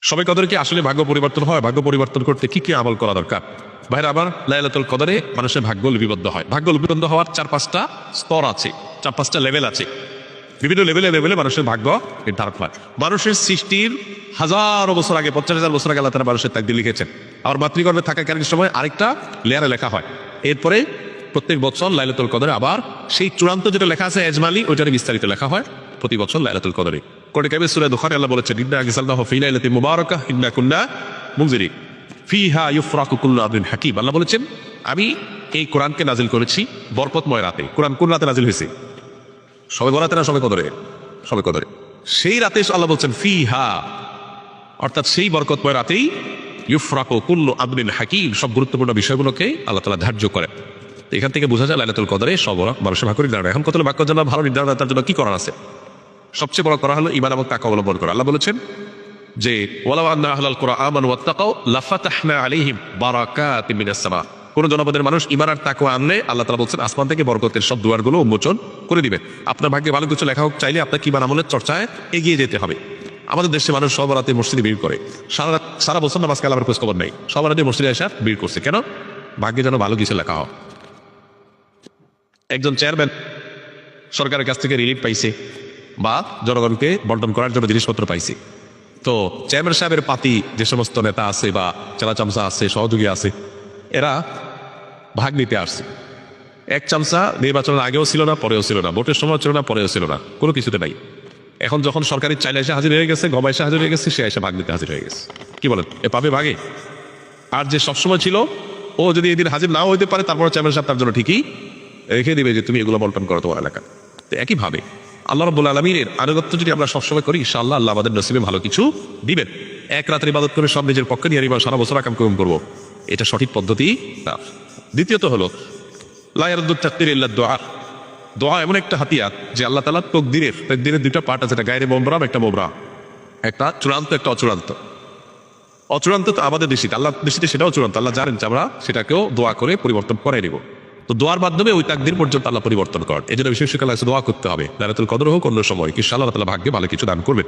শবে কদরে কি আসলে ভাগ্য পরিবর্তন হয়? ভাগ্য পরিবর্তন করতে কি কি আমল করা দরকার? ভাইরা আবার লাইলাতুল কদরে মানুষের ভাগ্য লিপিবদ্ধ হয়। ভাগ্য লিপিবদ্ধ হওয়ার 4-5টা স্তর আছে, 4-5টা লেভেল আছে। বিভিন্ন লেভেলে মানুষের ভাগ্য নির্ধারণ হয়। মানুষের সৃষ্টির হাজারো বছর আগে, 50,000 বছর আগে আল্লাহ তাআলা মানুষের তাকদীর লিখেছেন। আবার মাতৃগর্ভে থাকাকালীন সময় আরেকটা লেয়ারে লেখা হয়। এরপরে প্রত্যেক বছর লাইলাতুল কদরে আবার সেই চূড়ান্ত যেটা লেখা আছে এজমালি, ওইটারে বিস্তারিত লেখা হয় প্রতি বছর লাইলাতুল কদরে। কোরআন কারীমে সূরা দুখানে আল্লাহ বলেছেন, ইন্না আনজালনাহু ফি লাইলাতিন মুবারাকাহ ইন্না কুন্না মুনজিরিন ফিহা ইউফরাকু কুল্লু আমরিন হাকিম। আল্লাহ বলেছেন, আমি এই কোরআনকে নাজিল করেছি বরকতময় রাতে। কোরআন কোন রাতে নাজিল হয়েছে? শবে বরাতে না শবে কদরে? শবে কদরে। সেই রাতে আল্লাহ বলছেন ফিহা, অর্থাৎ সেই বরকতময় রাতেই ইউফরাকু কুল্লু আমরিন হাকিম, সব গুরুত্বপূর্ণ বিষয়গুলোকে আল্লাহ তাআলা ধার্য করেন। এখান থেকে বোঝা যায় লাইলাতুল কদরে সব মানুষের ভাগ্য নির্ধারণ। এখন কত ভাগ্যের জন্য ভালো নির্ধারণ, তার জন্য কি করার আছে? সবচেয়ে বড় করা হলো ঈমান এবং তাকওয়া অবলম্বন করা। আল্লাহ বলেছেন যে ওয়ালাউ আন্না আহলাল কুরআন আমানু ওয়াত্তাকাউ লাফাতাহনা আলাইহিম বারাকাতিম মিনাস সামা। কোন জনপদের মানুষ ঈমান আর তাকওয়া আনলে আল্লাহ তাআলা বলেন আসমান থেকে বরকতের সব দুয়ারগুলো উন্মোচন করে দিবেন। আপনার ভাগ্যে ভালো কিছু লেখা হোক চাইলে আপনার ঈমান আমলের চর্চায় এগিয়ে যেতে হবে। আমাদের দেশে মানুষ সব রাতে মসজিদে ভিড় করে, সারা বছর নামাজ কালামের খোঁজ খবর নেই, সব রাতে মসজিদে এসে ভিড় করছে কেন? ভাগ্যে যেন ভালো কিছু লেখা হয়। একজন চেয়ারম্যান সরকারের কাছ থেকে রিলিফ পাইছে বা জনগণকে বন্টন করার জন্য জিনিসপত্র পাইছে, তো চেয়ারম্যান সাহেবের পাতি যে সমস্ত নেতা আছে বা চেলা চামচা আছে, সহযোগী আছে, এরা ভাগ নিতে আসছে। এক চামচা নির্বাচনের আগেও ছিল না, পরেও ছিল না, ভোটের সময় ছিল না, পরেও ছিল না, কোনো কিছুতে নাই। এখন যখন সরকারি চাইলে এসে হাজির হয়ে গেছে, গম এসে হাজির হয়ে গেছে, সে এসে ভাগ নিতে হাজির হয়ে গেছে। কি বলেন, এ পাবে ভাগে? আর যে সবসময় ছিল, ও যদি এদিন হাজির নাও হইতে পারে, তারপর চেয়ারম্যান সাহেব তার জন্য ঠিকই রেখে দিবে যে তুমি এগুলো বন্টন করো তোমার এলাকা। তো একইভাবে আল্লাহ রাব্বুল আলামিনের আনুগত্য যদি আমরা সবসময় করি, ইনশাআল্লাহ আল্লাহ আমাদের নসিবে ভালো কিছু দিবেন। এক রাতের ইবাদত করে সব নিজের পক্ষে নিয়ে নিবা, সারা বছর আকাম করবো, এটা সঠিক পদ্ধতি না। দ্বিতীয়ত হলো লা ইয়ারুদ্দুত তাকদীর ইল্লা দুআ। দোয়া এমন একটা হাতিয়ার যে আল্লাহ তাআলা তাকদীরের দুইটা পার্ট আছে, একটা গায়রে মুবরাম, একটা মুবরাম, একটা চূড়ান্ত, একটা অচূড়ান্ত। অচূড়ান্ত তো আমাদের দৃষ্টিতে, আল্লাহ দৃষ্টিতে সেটাও চূড়ান্ত। আল্লাহ জানেন যে আমরা সেটাকেও দোয়া করে পরিবর্তন করে নিব। তো দোয়ার মাধ্যমে ওই তাকদীর পর্যন্ত আল্লাহ পরিবর্তন করেন। এই জন্য বিশেষ করে দোয়া করতে হবে, লাইলাতুল কদর হোক অন্য সময়, কি আল্লাহ তাআলা ভাগ্যে ভালো কিছু দান করবেন।